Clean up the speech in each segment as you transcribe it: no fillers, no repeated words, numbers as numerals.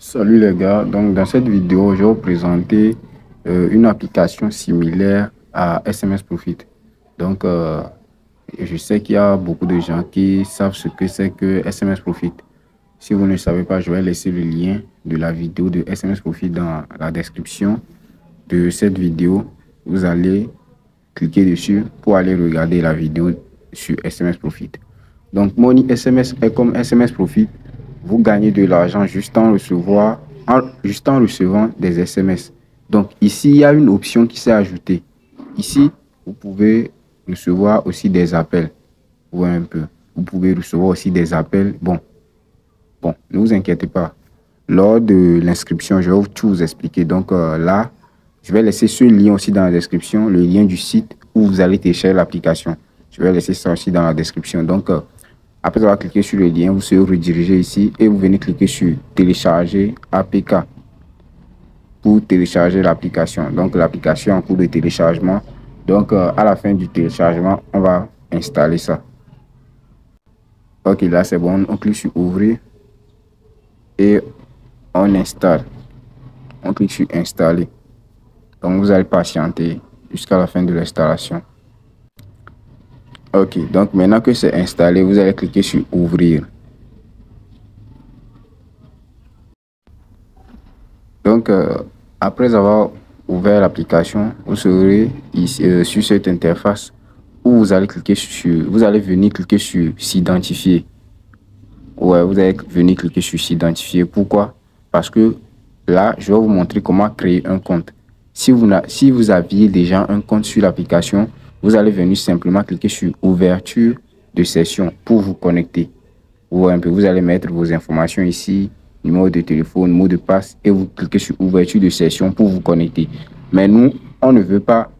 Salut les gars, donc dans cette vidéo, je vais vous présenter une application similaire à SMS Profit. Donc, je sais qu'il y a beaucoup de gens qui savent ce que c'est que SMS Profit. Si vous ne savez pas, je vais laisser le lien de la vidéo de SMS Profit dans la description de cette vidéo. Vous allez cliquer dessus pour aller regarder la vidéo sur SMS Profit. Donc, Money SMS est comme SMS Profit. Vous gagnez de l'argent juste en recevant des SMS. Donc ici, il y a une option qui s'est ajoutée. Ici, vous pouvez recevoir aussi des appels. Ouais, un peu. Vous pouvez recevoir aussi des appels. Bon, ne vous inquiétez pas. Lors de l'inscription, je vais tout vous expliquer. Donc là, je vais laisser ce lien aussi dans la description, le lien du site où vous allez télécharger l'application. Je vais laisser ça aussi dans la description. Donc, après avoir cliqué sur le lien, vous serez redirigé ici et vous venez cliquer sur télécharger APK pour télécharger l'application. Donc l'application en cours de téléchargement. Donc à la fin du téléchargement, on va installer ça. Ok, là c'est bon. On clique sur ouvrir et on installe. On clique sur installer. Donc vous allez patienter jusqu'à la fin de l'installation. Ok, donc maintenant que c'est installé, vous allez cliquer sur ouvrir. Donc après avoir ouvert l'application, vous serez ici sur cette interface où vous allez venir cliquer sur s'identifier. Ouais, vous allez venir cliquer sur s'identifier. Pourquoi? Parce que là, je vais vous montrer comment créer un compte. Si vous aviez déjà un compte sur l'application, vous allez venir simplement cliquer sur ouverture de session pour vous connecter. Ouais, vous allez mettre vos informations ici, numéro de téléphone, mot de passe, et vous cliquez sur ouverture de session pour vous connecter. Mais nous, on ne veut pas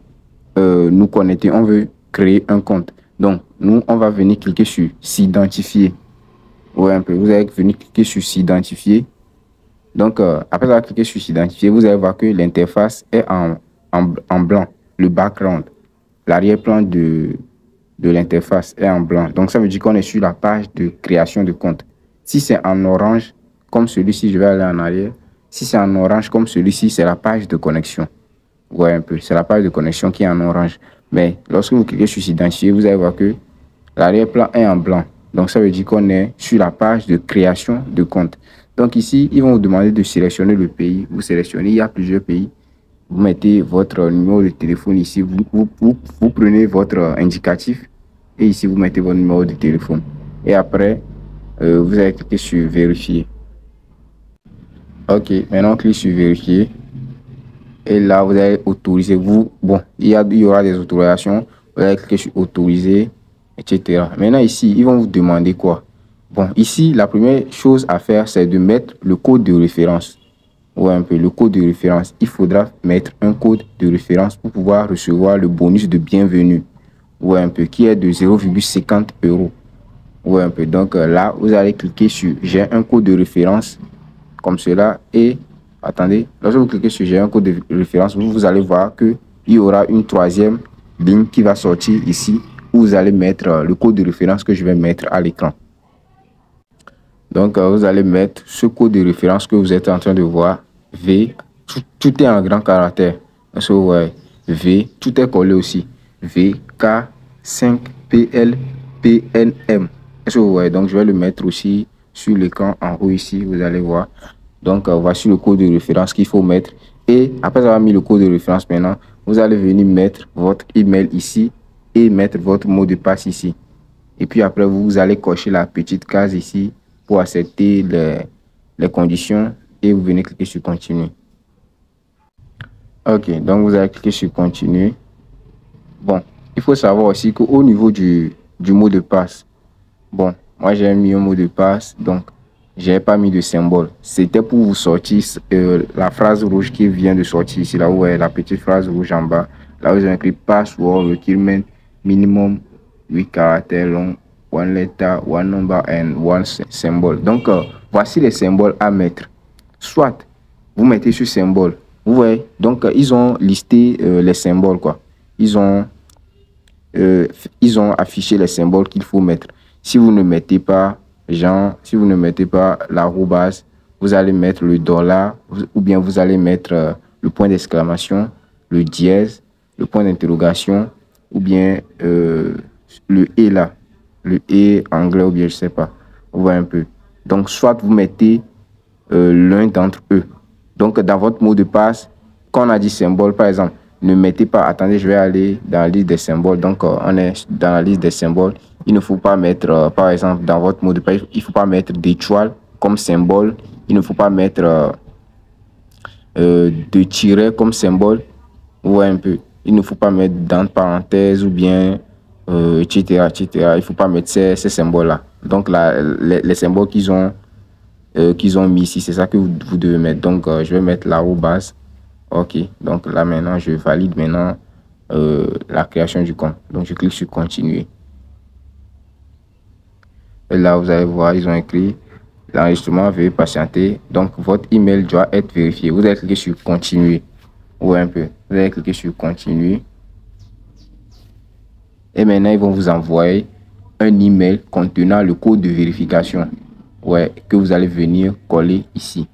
nous connecter, on veut créer un compte. Donc, nous, on va venir cliquer sur s'identifier. Ouais, vous allez venir cliquer sur s'identifier. Donc, après avoir cliqué sur s'identifier, vous allez voir que l'interface est en blanc, le background. L'arrière-plan de l'interface est en blanc. Donc, ça veut dire qu'on est sur la page de création de compte. Si c'est en orange, comme celui-ci, je vais aller en arrière. Si c'est en orange, comme celui-ci, c'est la page de connexion. Ouais, c'est la page de connexion qui est en orange. Mais lorsque vous cliquez sur s'identifier, vous allez voir que l'arrière-plan est en blanc. Donc, ça veut dire qu'on est sur la page de création de compte. Donc, ici, ils vont vous demander de sélectionner le pays. Vous sélectionnez, il y a plusieurs pays. Vous mettez votre numéro de téléphone ici, vous prenez votre indicatif et ici vous mettez votre numéro de téléphone. Et après, vous allez cliquer sur vérifier. Ok, maintenant on clique sur vérifier. Et là, vous allez autoriser. Il y aura des autorisations. Vous allez cliquer sur autoriser, etc. Maintenant ici, ils vont vous demander quoi? Bon, ici, la première chose à faire, c'est de mettre le code de référence. Ouais, le code de référence. Il faudra mettre un code de référence pour pouvoir recevoir le bonus de bienvenue. Ouais, qui est de 0,50 €. Ouais, donc là, vous allez cliquer sur j'ai un code de référence comme cela. Et attendez, lorsque vous cliquez sur j'ai un code de référence, vous allez voir que il y aura une troisième ligne qui va sortir ici où vous allez mettre le code de référence que je vais mettre à l'écran. Donc, vous allez mettre ce code de référence que vous êtes en train de voir. V, tout est en grand caractère. Ouais, V, tout est collé aussi. V, K, 5, PL, PNM. Ouais, donc, je vais le mettre aussi sur l'écran en haut ici. Vous allez voir. Donc, voici le code de référence qu'il faut mettre. Et après avoir mis le code de référence maintenant, vous allez venir mettre votre email ici et mettre votre mot de passe ici. Et puis après, vous allez cocher la petite case ici pour accepter les conditions et vous venez cliquer sur continuer. Ok, donc vous allez cliquer sur continuer. Bon, il faut savoir aussi qu'au niveau du mot de passe, bon, moi j'ai mis un mot de passe, donc j'ai pas mis de symbole. C'était pour vous sortir la phrase rouge qui vient de sortir ici, là où est la petite phrase rouge en bas. Là où j'ai écrit password requirement minimum 8 caractères longs, one letter, one number and one symbol. Donc, voici les symboles à mettre. Soit, vous mettez ce symbole. Vous voyez, donc, ils ont listé les symboles, quoi. Ils ont affiché les symboles qu'il faut mettre. Si vous ne mettez pas, si vous ne mettez pas l'arrobase, vous allez mettre le dollar ou bien vous allez mettre le point d'exclamation, le dièse, le point d'interrogation ou bien le et là, le et anglais ou bien je sais pas. Vous voyez un peu. Donc, soit vous mettez l'un d'entre eux. Donc, dans votre mot de passe, quand on a dit symbole, par exemple, ne mettez pas, attendez, je vais aller dans la liste des symboles. Donc, on est dans la liste des symboles. Il ne faut pas mettre, par exemple, dans votre mot de passe, il ne faut pas mettre d'étoile comme symbole. Il ne faut pas mettre de tiret comme symbole. Vous voyez un peu. Il ne faut pas mettre d'entre parenthèses ou bien, etc., etc. Il ne faut pas mettre ces symboles-là. Donc, là, les symboles qu'ils ont mis ici, c'est ça que vous devez mettre. Donc, je vais mettre l'arrobase. OK. Donc, là, maintenant, je valide maintenant la création du compte. Donc, je clique sur continuer. Et là, vous allez voir, ils ont écrit l'enregistrement, veuillez patienter. Donc, votre email doit être vérifié. Vous allez cliquer sur continuer. Ouais, un peu. Vous allez cliquer sur continuer. Et maintenant, ils vont vous envoyer un email contenant le code de vérification. Ouais, que vous allez venir coller ici.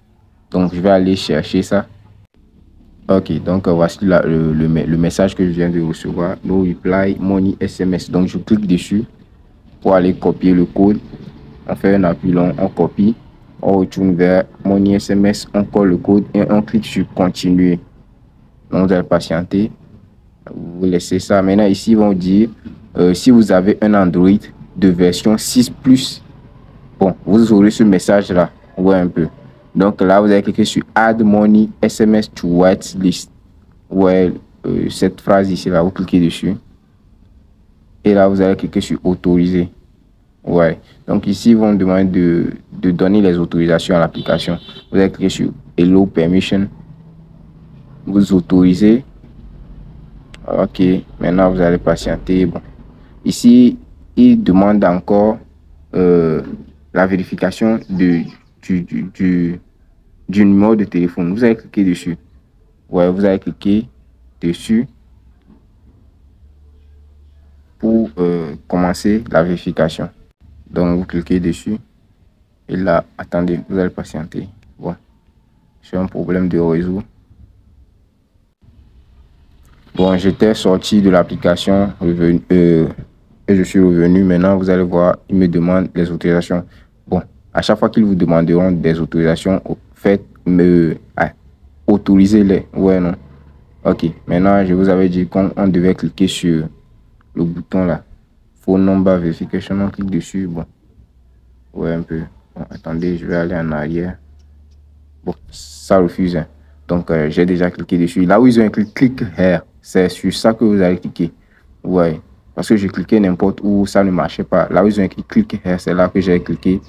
Donc, je vais aller chercher ça. OK, donc voici le message que je viens de recevoir. No reply, money SMS. Donc, je clique dessus pour aller copier le code. On fait un appui long, on copie. On retourne vers money SMS, on colle le code et on clique sur continuer. Donc, vous allez patienter. Vous laissez ça. Maintenant, ici, ils vont dire si vous avez un Android de version 6+, bon, vous aurez ce message-là. Ouais, un peu. Donc là, vous allez cliquer sur Add Money SMS to Whitelist. Ouais, cette phrase ici, là, vous cliquez dessus. Et là, vous allez cliquer sur Autoriser. Ouais. Donc ici, ils vont demander de donner les autorisations à l'application. Vous allez cliquer sur Hello Permission. Vous autorisez. OK. Maintenant, vous allez patienter. Bon. Ici, il demande encore la vérification du numéro de téléphone. Vous allez cliquer dessus. Ouais, vous allez cliquer dessus pour commencer la vérification. Donc, vous cliquez dessus. Et là, attendez, vous allez patienter. Bon, j'ai un problème de réseau. Bon, j'étais sorti de l'application et je suis revenu. Maintenant, vous allez voir, il me demande les autorisations. Bon, à chaque fois qu'ils vous demanderont des autorisations, faites autorisez-les. Ouais, non. OK. Maintenant, je vous avais dit qu'on devait cliquer sur le bouton là. Phone number verification. On clique dessus. Bon. Ouais, un peu. Bon, attendez, je vais aller en arrière. Bon, ça refuse. Hein. Donc, j'ai déjà cliqué dessus. Là où ils ont écrit click here, c'est sur ça que vous allez cliquer. Ouais. Parce que j'ai cliqué n'importe où, ça ne marchait pas. Là où ils ont écrit click here, c'est là que j'ai cliqué.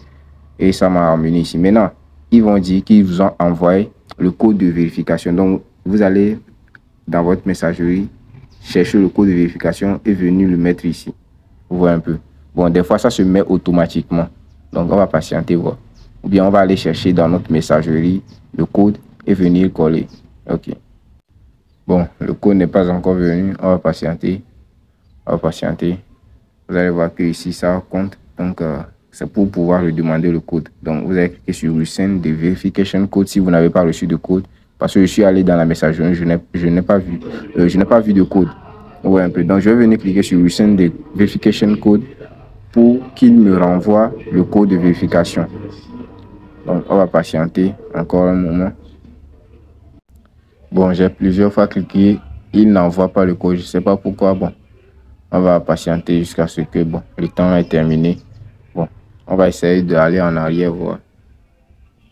Et ça m'a ramené ici. Maintenant, ils vont dire qu'ils vous ont envoyé le code de vérification. Donc, vous allez dans votre messagerie chercher le code de vérification et venir le mettre ici. Vous voyez un peu. Bon, des fois, ça se met automatiquement. Donc, on va patienter, voir. Ou bien, on va aller chercher dans notre messagerie le code et venir coller. OK. Bon, le code n'est pas encore venu. On va patienter. On va patienter. Vous allez voir que ici, ça compte. Donc, c'est pour pouvoir lui demander le code. Donc, vous allez cliquer sur Resend the Verification Code si vous n'avez pas reçu de code. Parce que je suis allé dans la messagerie, je n'ai pas vu de code. Ouais, un peu. Donc, je vais venir cliquer sur Resend the Verification Code pour qu'il me renvoie le code de vérification. Donc, on va patienter encore un moment. Bon, j'ai plusieurs fois cliqué. Il n'envoie pas le code. Je ne sais pas pourquoi. Bon, on va patienter jusqu'à ce que bon, le temps est terminé. Bon, on va essayer d'aller en arrière voir.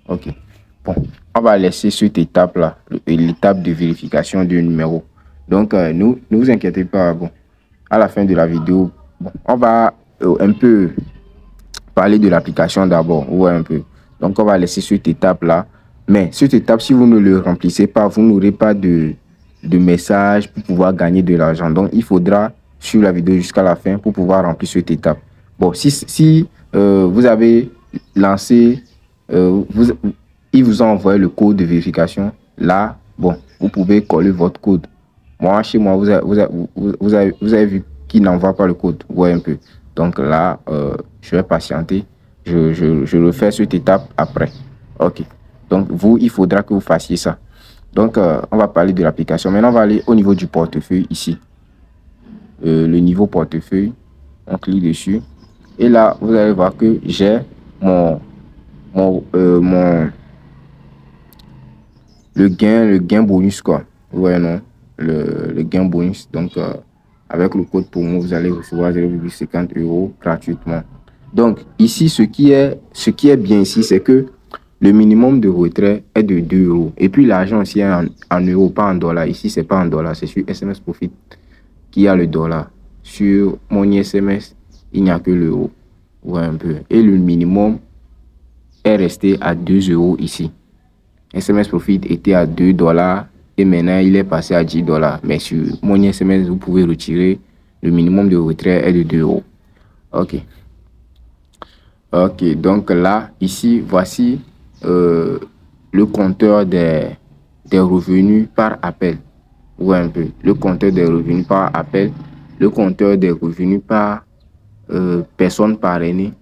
OK. Bon, on va laisser cette étape-là, l'étape de vérification du numéro. Donc, ne vous inquiétez pas. Bon, à la fin de la vidéo, bon, on va un peu parler de l'application d'abord. Ouais, un peu. Donc, on va laisser cette étape-là. Mais cette étape, si vous ne le remplissez pas, vous n'aurez pas de message pour pouvoir gagner de l'argent. Donc, il faudra suivre la vidéo jusqu'à la fin pour pouvoir remplir cette étape. Bon, si vous avez lancé, il vous a envoyé le code de vérification. Là, bon, vous pouvez coller votre code. Moi, chez moi, vous avez vu qu'il n'envoie pas le code. Ouais, un peu. Donc là, je vais patienter. Je refais cette étape après. OK. Donc, il faudra que vous fassiez ça. Donc, on va parler de l'application. Maintenant, on va aller au niveau du portefeuille ici. Le niveau portefeuille, on clique dessus. Et là, vous allez voir que j'ai le gain bonus, quoi. Ouais, non, le gain bonus. Donc, avec le code promo, vous allez recevoir 0,50 € gratuitement. Donc, ici, ce qui est bien ici, c'est que le minimum de retrait est de 2 €. Et puis, l'argent aussi est en euros, pas en dollars. Ici, c'est pas en dollars, c'est sur SMS Profit qu'il y a le dollar. Sur mon SMS, il n'y a que l'euro. Ouais, un peu. Et le minimum est resté à 2 € ici. SMS Profit était à 2 $ et maintenant il est passé à 10 $. Mais sur mon SMS, vous pouvez retirer. Le minimum de retrait est de 2 €. Ok. Ok, donc là, ici, voici le compteur des revenus par appel. Ouais, un peu. Le compteur des revenus par appel. Le compteur des revenus par personne parrainée.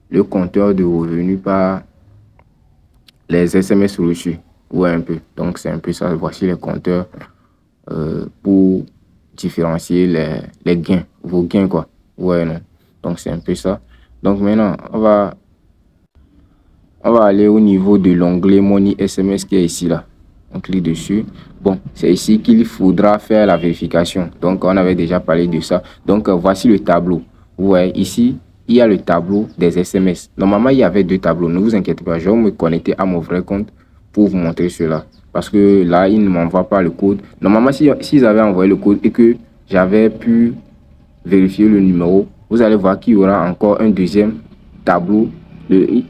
Le compteur de revenus par les SMS reçus. Ouais, un peu. Donc, c'est un peu ça. Voici les compteurs pour différencier les gains. Vos gains, quoi. Ouais, non. Donc, c'est un peu ça. Donc, maintenant, on va aller au niveau de l'onglet Money SMS qui est ici, là. On clique dessus. Bon, c'est ici qu'il faudra faire la vérification. Donc, on avait déjà parlé de ça. Donc, voici le tableau. Vous voyez, ici, il y a le tableau des SMS. Normalement, il y avait 2 tableaux. Ne vous inquiétez pas, je vais me connecter à mon vrai compte pour vous montrer cela. Parce que là, il ne m'envoie pas le code. Normalement, s'ils avaient envoyé le code et que j'avais pu vérifier le numéro, vous allez voir qu'il y aura encore un deuxième tableau.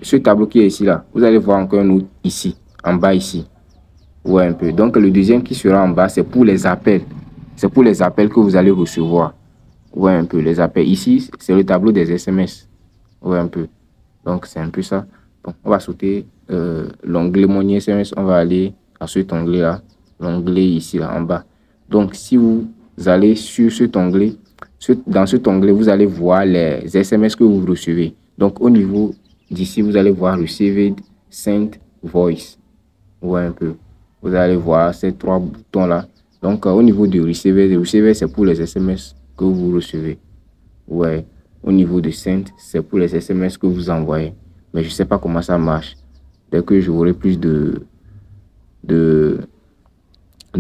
Ce tableau qui est ici, là, vous allez voir encore un autre ici, en bas ici. Ouais, un peu. Donc, le deuxième qui sera en bas, c'est pour les appels. C'est pour les appels que vous allez recevoir. Ouais, un peu. Les appels. Ici, c'est le tableau des SMS. Ouais, un peu. Donc, c'est un peu ça. Bon, on va sauter l'onglet Money SMS. On va aller à cet onglet-là. L'onglet ici, là, en bas. Donc, si vous allez sur cet onglet, dans cet onglet, vous allez voir les SMS que vous recevez. Donc, au niveau d'ici, vous allez voir Received, Sent, Voice. Ouais, un peu. Vous allez voir ces 3 boutons-là. Donc, au niveau de Received, c'est pour les SMS que vous recevez. Ouais. Au niveau de Sent, c'est pour les SMS que vous envoyez. Mais je ne sais pas comment ça marche. Dès que j'aurai plus de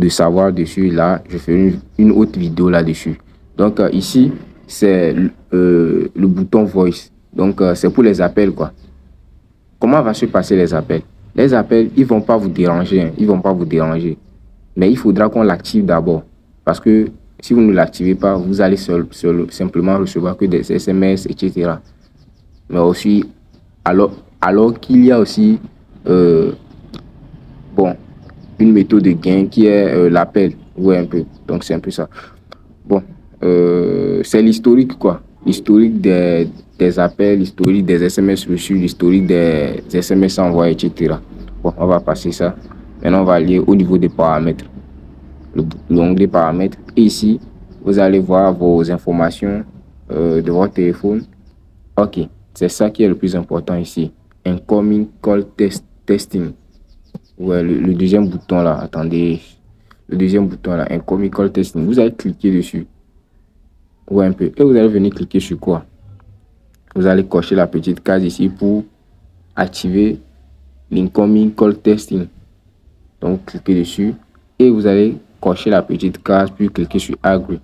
savoir dessus, là, je ferai une autre vidéo là-dessus. Donc, ici, c'est le bouton Voice. Donc, c'est pour les appels, quoi. Comment va se passer les appels? Les appels, ils ne vont pas vous déranger. Hein. Ils vont pas vous déranger. Mais il faudra qu'on l'active d'abord. Parce que si vous ne l'activez pas, vous allez simplement recevoir que des SMS, etc. Mais aussi, alors qu'il y a aussi bon, une méthode de gain qui est l'appel. Ouais, un peu. Donc, c'est un peu ça. Bon, c'est l'historique, quoi. L'historique des appels, l'historique des SMS reçus, l'historique des SMS envoyés, etc. Bon, on va passer ça. Maintenant, on va aller au niveau des paramètres. L'onglet paramètres. Et ici, vous allez voir vos informations de votre téléphone. Ok, c'est ça qui est le plus important ici. Incoming call testing. Ouais, le deuxième bouton là. Attendez. Le deuxième bouton là, Incoming call testing. Vous allez cliquer dessus. Ouais, un peu. Et vous allez venir cliquer sur quoi? Vous allez cocher la petite case ici pour activer l'incoming call testing. Donc, cliquez dessus. Et vous allez cocher la petite case, puis cliquer sur Agree.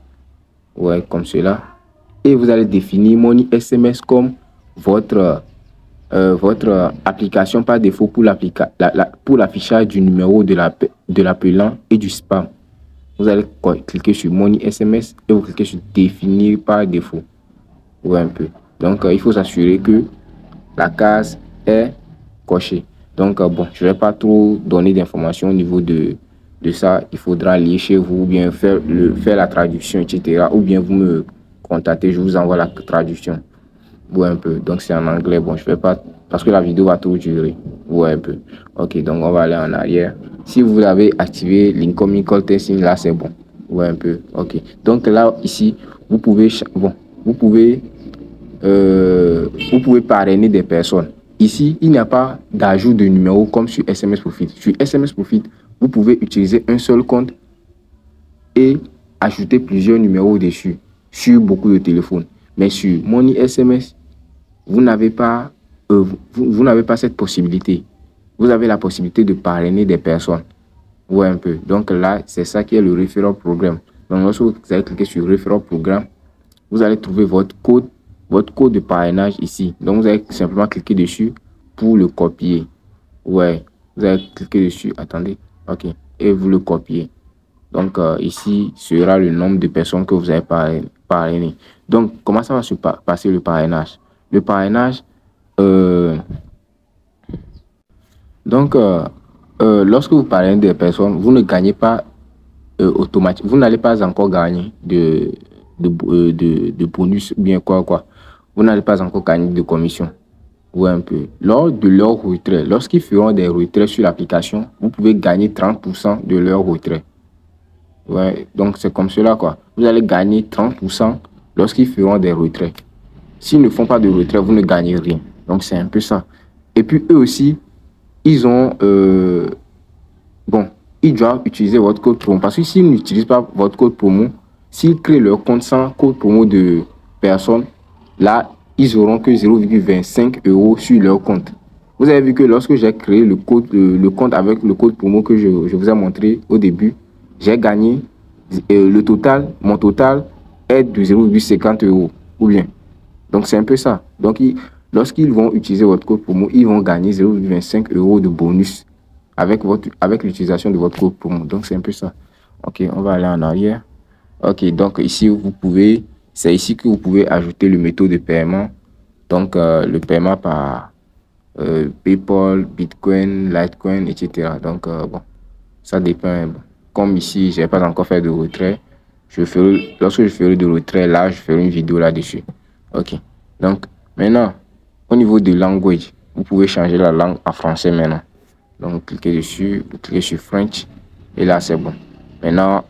Ouais, comme cela. Et vous allez définir Money SMS comme votre application par défaut pour l'affichage du numéro de l'appelant et du spam. Vous allez cliquer sur Money SMS et vous cliquez sur Définir par défaut. Ouais, un peu. Donc, il faut s'assurer que la case est cochée. Donc, bon, je ne vais pas trop donner d'informations au niveau de ça. Il faudra aller chez vous ou bien faire la traduction, etc. Ou bien vous me contactez, je vous envoie la traduction. Ouais, un peu. Donc, c'est en anglais. Bon, je ne vais pas... Parce que la vidéo va trop durer. Ouais, un peu. Ok, donc on va aller en arrière. Si vous avez activé l'incoming call testing, là, c'est bon. Ouais, un peu. Ok. Donc, là, ici, vous pouvez... Bon, vous pouvez parrainer des personnes. ici, il n'y a pas d'ajout de numéro comme sur SMS Profit. Sur SMS Profit, vous pouvez utiliser un seul compte et ajouter plusieurs numéros dessus sur beaucoup de téléphones. Mais sur Money SMS, vous n'avez pas, vous n'avez pas cette possibilité. Vous avez la possibilité de parrainer des personnes. Ouais, un peu. Donc là, c'est ça qui est le Referral Programme. Donc lorsque vous allez cliquer sur Referral Programme, vous allez trouver votre code de parrainage ici. Donc vous allez simplement cliquer dessus pour le copier. Ouais, vous allez cliquer dessus. Attendez. Ok. Et vous le copiez. Donc ici sera le nombre de personnes que vous avez parrainé. Donc comment ça va se passer le parrainage? Le parrainage, lorsque vous parrainez des personnes, vous ne gagnez pas automatiquement. Vous n'allez pas encore gagner de bonus, bien quoi. Vous n'allez pas encore gagner de commission. Ouais, un peu. Lors de leur retrait, lorsqu'ils feront des retraits sur l'application, vous pouvez gagner 30% de leur retrait. Ouais, donc c'est comme cela, quoi. Vous allez gagner 30% lorsqu'ils feront des retraits. S'ils ne font pas de retrait, vous ne gagnez rien. Donc c'est un peu ça. Et puis eux aussi, ils ont... ils doivent utiliser votre code promo. Parce que s'ils n'utilisent pas votre code promo, s'ils créent leur compte sans code promo de personne, là, ils auront que 0,25 € sur leur compte. Vous avez vu que lorsque j'ai créé le compte avec le code promo que je vous ai montré au début, j'ai gagné mon total est de 0,50 € ou bien. Donc c'est un peu ça. Donc lorsqu'ils vont utiliser votre code promo, ils vont gagner 0,25 € de bonus avec l'utilisation de votre code promo. Donc c'est un peu ça. Ok, on va aller en arrière. Ok, donc ici c'est ici que vous pouvez ajouter le méthode de paiement. Donc le paiement par PayPal, Bitcoin, Litecoin, etc. Donc bon, ça dépend. Bon. Comme ici, je n'ai pas encore fait de retrait. Lorsque je ferai de retrait, là, je ferai une vidéo là-dessus. Ok. Donc maintenant, au niveau de language, vous pouvez changer la langue en français maintenant. Donc cliquez dessus, vous cliquez sur French et là c'est bon. Maintenant,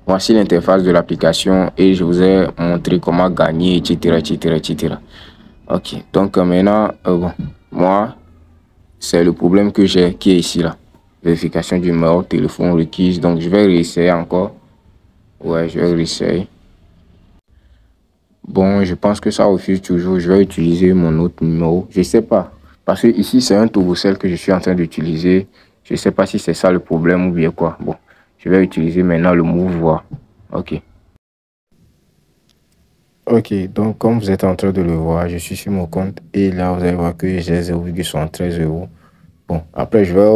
voici l'interface de l'application et je vous ai montré comment gagner, etc. Ok, donc maintenant, moi, c'est le problème que j'ai qui est ici là. Vérification du numéro de téléphone requise. Donc je vais réessayer encore. Ouais, je vais réessayer. Bon, je pense que ça refuse toujours. Je vais utiliser mon autre numéro. Je sais pas. Parce que ici, c'est un TurboCell que je suis en train d'utiliser. Je sais pas si c'est ça le problème ou bien quoi. Bon, je vais utiliser maintenant le Mouvoir. Ok. Ok, donc comme vous êtes en train de le voir, je suis sur mon compte. Et là, vous allez voir que j'ai 0,73 €. Bon, après, je vais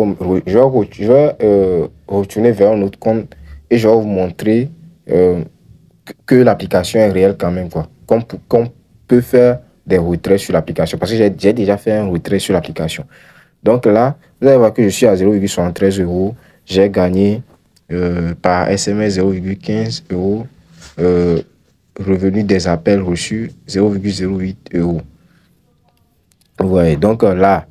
retourner vers un autre compte. Et je vais vous montrer que l'application est réelle quand même, quoi. Qu'on peut faire des retraits sur l'application. Parce que j'ai déjà fait un retrait sur l'application. Donc là, vous allez voir que je suis à 0,73 €. J'ai gagné par SMS 0,15 €. Revenu des appels reçus 0,08 €. Ouais, donc là,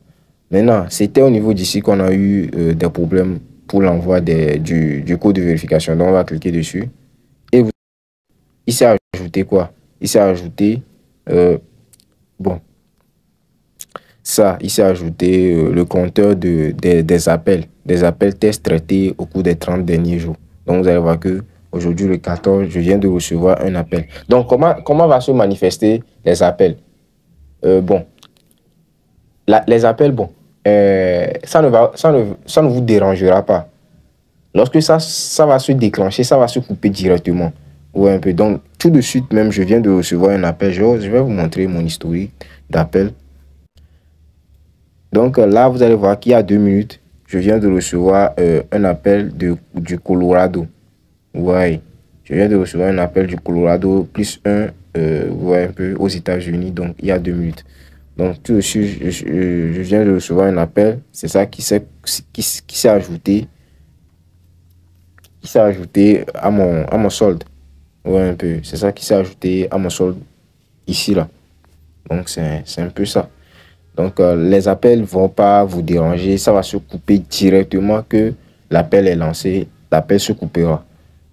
maintenant, c'était au niveau d'ici qu'on a eu des problèmes pour l'envoi du code de vérification. Donc on va cliquer dessus. Et il s'est ajouté quoi? Il s'est ajouté il s'est ajouté le compteur des appels tests traités au cours des 30 derniers jours. Donc vous allez voir que aujourd'hui le 14, je viens de recevoir un appel. Donc comment va se manifester les appels? Les appels, ça ne vous dérangera pas. Lorsque ça va se déclencher, ça va se couper directement. Ouais, un peu. Donc, tout de suite même, je viens de recevoir un appel. Je vais vous montrer mon historique d'appel. Donc là, vous allez voir qu'il y a 2 minutes, je viens de recevoir un appel du Colorado. Ouais, je viens de recevoir un appel du Colorado, plus un, un peu aux États-Unis. Donc, il y a 2 minutes. Donc, tout de suite, je viens de recevoir un appel. C'est ça qui s'est ajouté. Qui s'est ajouté à mon solde. Ouais, un peu. C'est ça qui s'est ajouté à mon solde ici, là. Donc, c'est un peu ça. Donc, les appels ne vont pas vous déranger. Ça va se couper directement que l'appel est lancé. L'appel se coupera.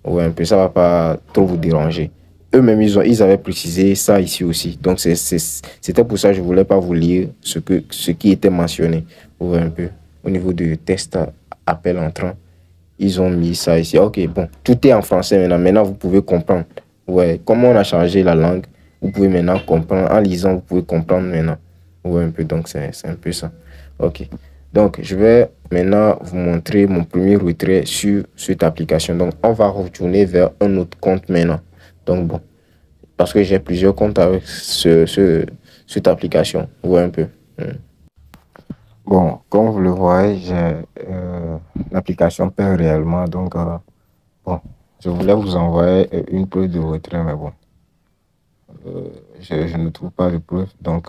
Ouais, un peu. Ça ne va pas trop vous déranger. eux-mêmes, ils avaient précisé ça ici aussi. Donc, c'était pour ça que je ne voulais pas vous lire ce qui était mentionné. Vous voyez un peu, au niveau du test appel entrant, ils ont mis ça ici. Ok, bon, tout est en français maintenant. Maintenant, vous pouvez comprendre. Ouais, comment on a changé la langue, vous pouvez maintenant comprendre. En lisant, vous pouvez comprendre maintenant. Vous voyez un peu, donc c'est un peu ça. Ok. Donc, je vais maintenant vous montrer mon premier retrait sur cette application. Donc, on va retourner vers un autre compte maintenant. Donc, bon, parce que j'ai plusieurs comptes avec cette application. Vous voyez un peu. Bon, comme vous le voyez, j'ai l'application paie réellement. Donc, bon, je voulais vous envoyer une preuve de retrait, mais bon, je ne trouve pas de preuve. Donc,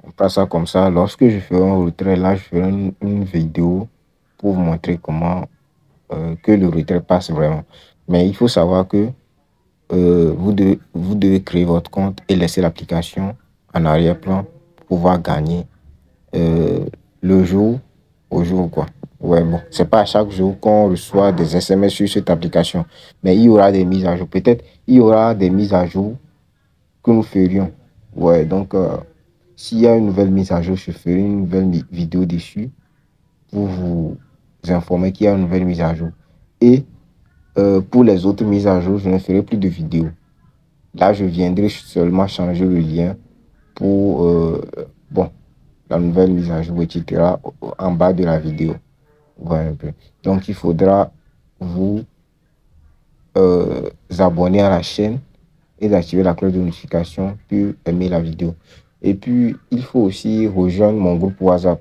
on passe ça comme ça. Lorsque je ferai un retrait, là, je ferai une vidéo pour vous montrer comment que le retrait passe vraiment. Mais il faut savoir que vous devez créer votre compte et laisser l'application en arrière-plan pour pouvoir gagner le jour au jour, quoi. Ouais, bon, c'est pas à chaque jour qu'on reçoit des SMS sur cette application, mais il y aura des mises à jour. Peut-être il y aura des mises à jour que nous ferions. Ouais, donc s'il y a une nouvelle mise à jour, je ferai une nouvelle vidéo dessus pour vous informer qu'il y a une nouvelle mise à jour. Et pour les autres mises à jour, je ne ferai plus de vidéos. Là, je viendrai seulement changer le lien pour bon, la nouvelle mise à jour, etc. en bas de la vidéo. Voilà un peu. Donc, il faudra vous abonner à la chaîne et d'activer la cloche de notification, puis aimer la vidéo. Et puis, il faut aussi rejoindre mon groupe WhatsApp.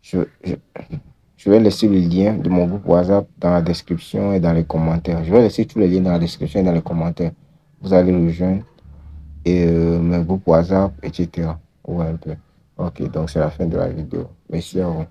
Je, je, je vais laisser le lien de mon groupe WhatsApp dans la description et dans les commentaires. Je vais laisser tous les liens dans la description et dans les commentaires. Vous allez rejoindre et mon groupe WhatsApp, etc. Ouais, un peu. Ok, donc c'est la fin de la vidéo. Merci à vous.